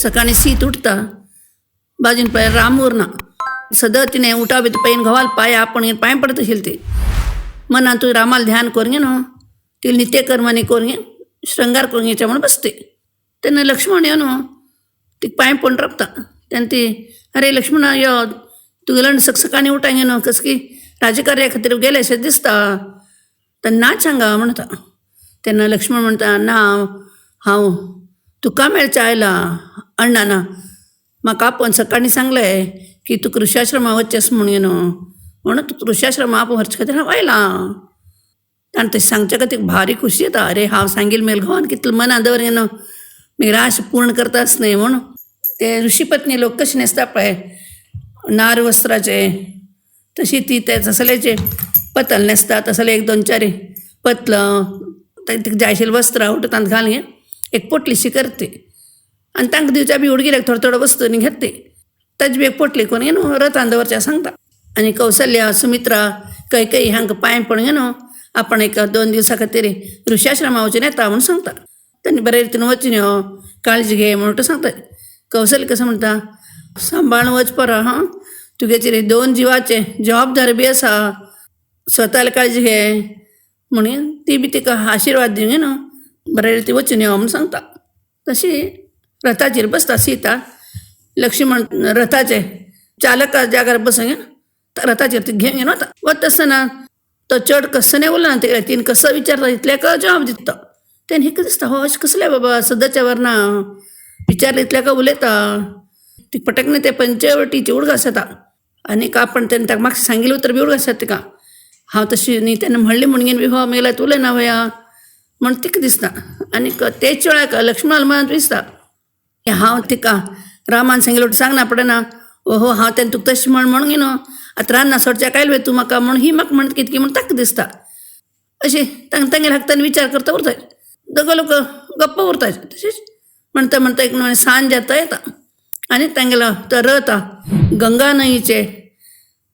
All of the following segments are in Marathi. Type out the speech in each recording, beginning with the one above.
सकाळी सीत उठता बाजून पाय रामूर ना सदा तिने उठावे तर पैन घवाल पाय आपण पाय पडत असेल ते मना तू रामाला ध्यान करून घे ना तिला नित्यकर्माने करून घे श्रृंगार करून घ्यायच्या म्हणून बसते त्यांना लक्ष्मण येऊ ना ती पाय पण राबता त्यांनी ती अरे लक्ष्मण य तू गेलं सकाळी उठा घे ना कसं की राजकार्या खातीर गेले अशें दिसता तर ना सांगा म्हणता त्यांना लक्ष्मण म्हणता ना हांव तुका मेळच्या आयला अण्णा ना म्हाका आपण सकाळी सांगलें की तू ऋषाश्रमा वचचेस म्हणून म्हणून तू ऋषाश्रमा आप व्हरचे खातीर हांव आयलां आनी तशें सांगचे खातीर भारी खुशी येता अरे हांव सांगील मेल घोवान कितलें मनां दवरलें न्हू मागीर आश पूर्ण करता आसतना म्हणून ते ऋषीपत्नी लोक कशें न्हेसता पळय नार वस्त्राचे तशी ती ते तसलेचे पतल न्हेसता तसले एक दोन चार पतलं जाय आशिल्लें वस्त्रां उठतांत घालून एक पोटलीशी करते आनी तांकां दिवच्या बी उडगिऱ्याक थोडो थोडो वस्तू न्ही घेता ताजी बी एक पोटली करून न्हू रथान दवरच्या सांगता आनी कौसल्या सुमित्रा कैकई हांकां पांय पडून न्हू आपण एक 2 दिवसां खातीर ऋषाश्रमा वचून येता म्हणून सांगता त्यांनी बरे रितीन वचून यो काळजी घे म्हणून सांगता कौशल्य कसं म्हणटा सांबाळून वच परा हां तुगेचेर 2 जिवाचे जबाबदारी बी आसा स्वताला काळजी घे म्हणून ती बी तिका आशिर्वाद दिवंक न्हू बरे रिती वचून यो म्हणून सांगता तशी रथाचेर बसता सीता लक्ष्मण रथाचे चालका जाग्यार बसूंक रथाचेर ती घेवन वता वता आसतना तो चड कसो नाही उरला तिकडे तीन कसो विचारता इतल्याका जवाब दिता तेन्ना हिका दिसता हो अशें कसलें बाबा सदांच्या वरना विचारलें इतल्याका उलयता ती पटकन ते पंचवटीची उडगास येता आनीक आपण तेन्ना ताका म्हाका सांगिल्लें उतर बी उडगास येता तिका हांव तशी न्ही तेन्ना म्हणलें म्हणून बी हो मेला उलयना वया म्हण तिका दिसता आनीक तेच वेळाक लक्ष्मणाला मनांत दिसता हांव तिका रामान सांगिल्लें सांगना पडना ओहो हांव तेन्ना तुका तशें म्हणून न्ही न्हू आतां रान्ना सोडच्या कायले तूं म्हाका म्हण ही म्हाका म्हणटा कितकी म्हण ताका दिसता अशें तांगेर हाकताना विचार करता उरताय दोगो लोक गप्पा उरताय तशेंच म्हणटा म्हणटा एक सांज येता आनी तांगेलो तो रथ गंगा न्हंयचे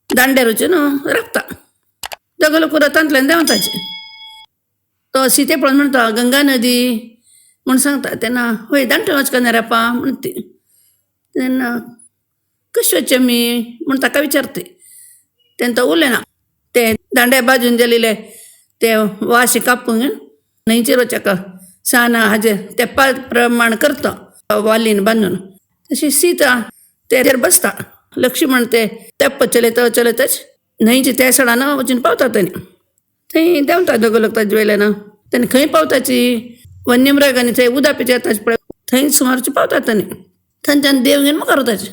दांड्यार वचून राखता दोगो लोक रथांतल्यान देंवताचे तो सीते पळोवन म्हणटा गंगा नदी म्हूण सांगता तेन्ना हय दांड्यार वचका न्ही रापा म्हण ती तेन्ना कशें वचचें आमी म्हूण ताका विचारता तेन्ना तो उलयना ते दांड्या बाजून गेलेले ते वाशी कापूंक न्हंयचेर वचका सान हाजेर तेंपा प्रमाण करता वालीन बांदून तशी सीता तेजेर बसता लक्ष्मण ते तेप्प चलयतच न्हंयचे त्या सडान वचून पावता थंय देंवता दोगो लोक ताजे वयल्यान तेन्ना खंय पावताची वन्यमृग आनी थंय उदक पिचे येताचे पळय थंय सुमारची पावता थंयच्यान देव घेवन मुखार वताचे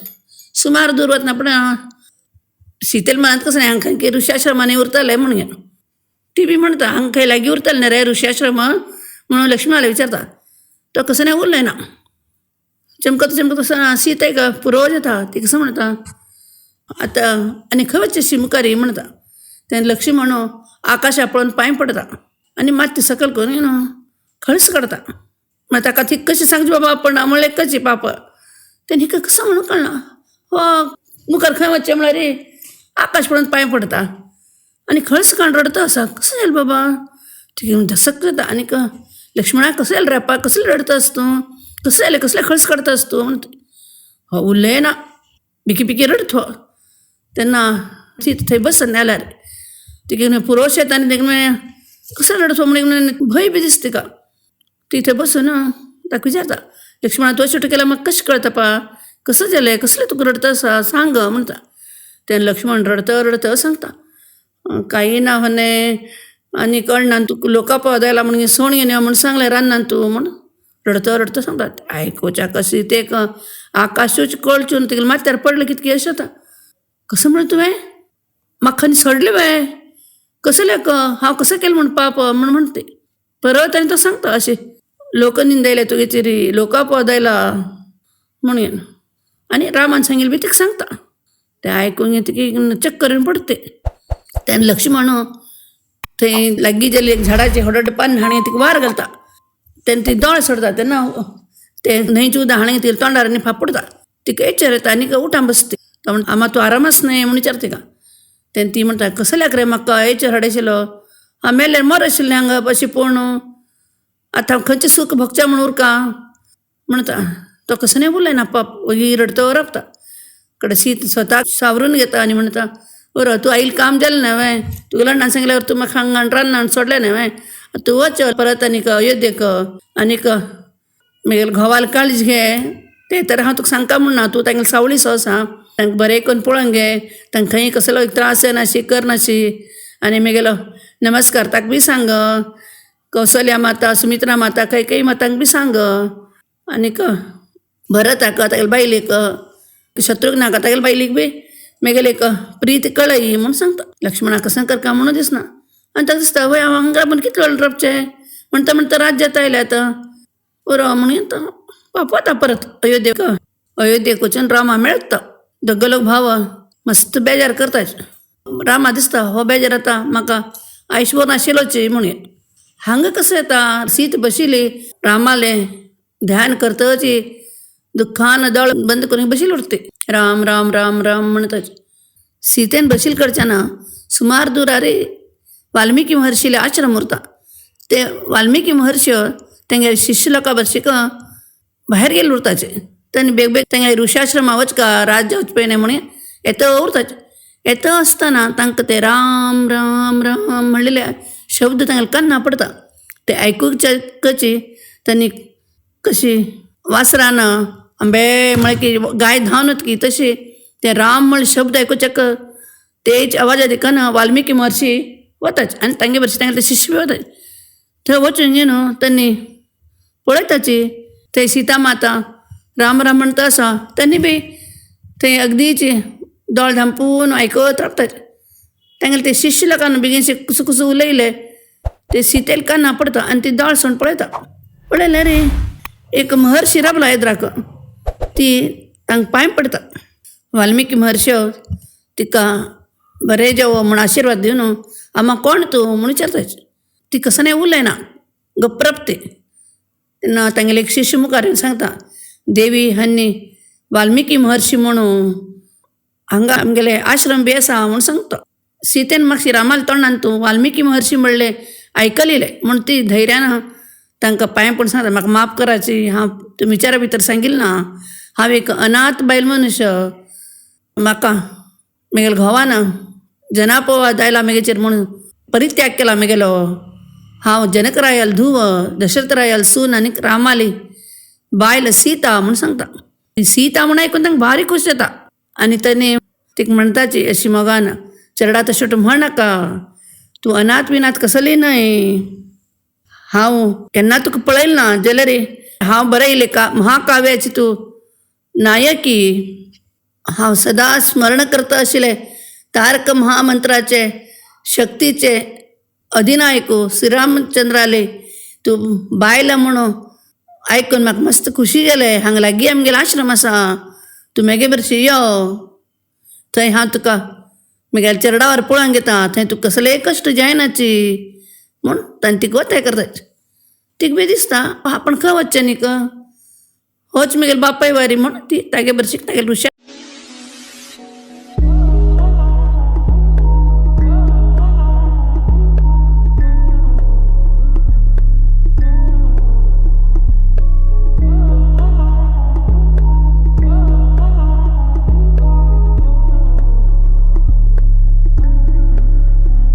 सुमार दूर वतना पूण सीतेल मनांत कसं नाही हांकां की ऋषाश्रमांनी उरतलें म्हणून ती बी म्हणटा हांगा खंय लागीं उरतलें न्ही रे ऋषाश्रम म्हणून लक्ष्मणाला विचारता तो कसो नाही उरलें ना चमकत असं सीतेक पुरोज येता ती कसं म्हणटा आतां आनी खंय वचचें मुखारी म्हणटा तेन्ना लक्ष्मण आकाशा पळोवन पांय पडता आनी माती सकयल करून न्हू खळस काडता मागीर ताका ती कशी सांगची बाबा पण म्हणलें कशी पाप तेन्ना हिका कसो म्हणून कळना हो मुखार खंय वचचें म्हळ्यार रे आकाश पळोवन पांय पडता आनी खळस काडून रडता आसा कसो जालें बाबा ती धसक जाता आनीक लक्ष्मणाक कसो जालें रेपा कसलें रडतास तूं कसो जालें कसलें खळस काडतास तूं म्हण हो उरलें बिकी बिकी रडत तेन्ना ती थंय बसत नाल्यार तिका पुरोश येता आनी ताका कसो रडत म्हणून भंय बी दिसता तिका ती थंय बसून ताका विचारता लक्ष्मणा तो शेवटी केला म्हाका कशें कळता पा कसं जालें कसलें तुका रडता आसा सांग म्हणटा तेन्ना लक्ष्मण रडत सांगता काही ना हने आनी कळना तुका लोका पावत आयला म्हणून सोण घेवन यो म्हूण सांगलें रान्नान तूं म्हूण रडत सांगता आयकोच्या कशी ते आकाशूच कळचून तिका माथ्यार पडलें कितकी अशें जाता कसं म्हण तुवें म्हाका खंय सोडलें बाय कसो लेक हांव कसो केलें म्हूण पाप म्हूण म्हणटा परत आनी तो सांगता अशें लोक निंदयले तुगेचेर लोका पावत आयला म्हणून आनी रामान सांगिल्लें बी तिका सांगता तें आयकून तिका चक्कर येवन पडते तेन्ना लक्ष्मण थंय लागीं जाल्ली एक झाडाची व्हड पान हाणें तिका वार घालता तेन्ना ती दोळ सोडता तेन्ना ते न्हंयचें उदक हाणें तिका तोंडार आनी फापडता तिका विचार येता आनीक उठान बसता तो म्हणटा आमा तूं आरामास न्हय म्हूण विचारता तिका तेन्ना ती म्हणटा कसो लेक रे म्हाका हेचेर हाडशिल्लो हांव मेल्यार मर आशिल्लें हांगा अशें पळोवन आतां हांव खंयचें सूख भोगचें म्हूण उरका म्हणटा तो कसं नाही बोललाय ना पाप वगी रडतं रपता कडे सीत स्वतः सावरून घेता आणि म्हणता बरं तू आईल काम दिलं नाही तुला ना सांगितल्यावर तू मग खांगाण रान सोडलं नाही तू वच परत आणि अयोध्येक आणि मग घोवाला काळजी घे ते तर हांव तुका सांगता म्हण ना तू तांकां सावळी सोस हा तांकां बरें करून पळोवन घे तांकां खंय कसलो त्रास जायनाशी करनाशी आनी मगेलो नमस्कार ताका बी सांग कौसल्या माता सुमित्रा माता काही मातांक बी सांग आनीक भरताक तागेले बायलेक शत्रुघ्नाक तागेले बायलेक बी मगेले प्रीत कळय म्हूण सांगता लक्ष्मणाक सांग करका म्हणून दिसना आनी ताका दिसता वय हांव हांगा म्हण कितलो रपचे म्हणटा राज्यात आयले आतां बरो म्हणून पाप वता परत अयोध्येक वचून रामा मेळटा दोगलो भाव मस्त बेजार करताच रामा दिसता हो बेजार आतां म्हाका आयुश्वर नाशिल्लोची म्हणून हांगा कसं येता सीत बशिली रामाले ध्यान करतची दुःखान दळ बंद करून बशील उरते राम राम राम राम म्हणताच सीतेन बशील करच्याना सुमार दूर अरे वाल्मिकी महर्षीले आश्रम उरता ते वाल्मिकी महर्षी तेंगे शिष्य लोकां भरशीक भायर गेले उरताचे त्यांनी बेग तेंगे ऋषाश्रमा वचका राज्य वचपय म्हणून येतो उरताचे येतो आसतना तांकां ते राम राम राम म्हणलेले शब्द तांगेले कान्ना पडता ते आयकूचे कची त्यांनी कशी वासरान आंबे म्हळ्यार की गाय धांवन वतकी तशी ते राम म्हण शब्द आयकूच्याक तेच आवाज आयकन वाल्मिकी महर्षी वताच आनी तांगे भरशी तांगेले शिष्य बी वताच थंय वचून न्हू त्यांनी पळयताची ते सीता माता राम राम म्हणटा आसा त्यांनी बी थंय अगदीची दोळ धांपून आयकत रावतात तांगेले ते शिष्य लोकांना बेगीनशे कुसू कुसू उलयले ते सीतेल कान्ना पडता आनी ती दोळ सोन पळयता पळयलें रे एक महर्षी रावला येद्राक ती तांकां पांय पडता वाल्मिकी महर्षी तिका बरें जेवो म्हूण आशिर्वाद दिवन आम्हा कोण तूं म्हूण विचारताच ती कसं नाही उलयना गप्प ते तेन्ना तांगेले एक शिष्य मुखार येवन सांगता देवी हन्नी वाल्मिकी महर्षी म्हणून हांगा आमगेले आश्रम बी आसा म्हूण सांगता सीतेन मातशी रामाल तोंडान तूं वाल्मिकी महर्षी म्हणलें आयकलेलें म्हूण ती धैर्यान तांकां पांय पडून सांगता म्हाका माफ कराची हांव तुमी विचारा भितर सांगिल्लें ना हांव एक अनाथ बायल मनुश्य म्हाका म्हगेल्या घोवान जनापवाद आयला म्हगेचेर म्हणून परित्याग केला म्हगेलो हांव जनकरायल धुव दशरथरायल सून आनी रामाली बायल सीता म्हूण सांगता सीता म्हूण आयकून तांकां भारी खूश जाता आनी ताणें तिका म्हणटाची अशी मोगान चेडा तशें म्हणनाका तूं अनाथ विनाथ कसली न्हय हांव केन्ना तुका पळयलें ना जाल्यार हांव बरयलें महाकाव्याची तूं नायकी हांव सदां स्मरण करता आशिल्लें तारक महामंत्राचे शक्तीचे अधिनायक श्रीरामचंद्राले तूं बायला म्हणून आयकून म्हाका मस्त खुशी जाले हांगा लागीं आमगेलो आश्रम आसा तूं मगे बरशी यो थंय हांव तुका म्हगेल्या चेडवार पळोवंक घेता थंय तुका कसलेय कश्ट जायनाची म्हूण तांणी तिका वताय करताच तिका बी दिसता आपण खंय वचचें न्ही होच म्हगेले बापाय वारी म्हूण ती तागे बरशीक तागेले ऋषी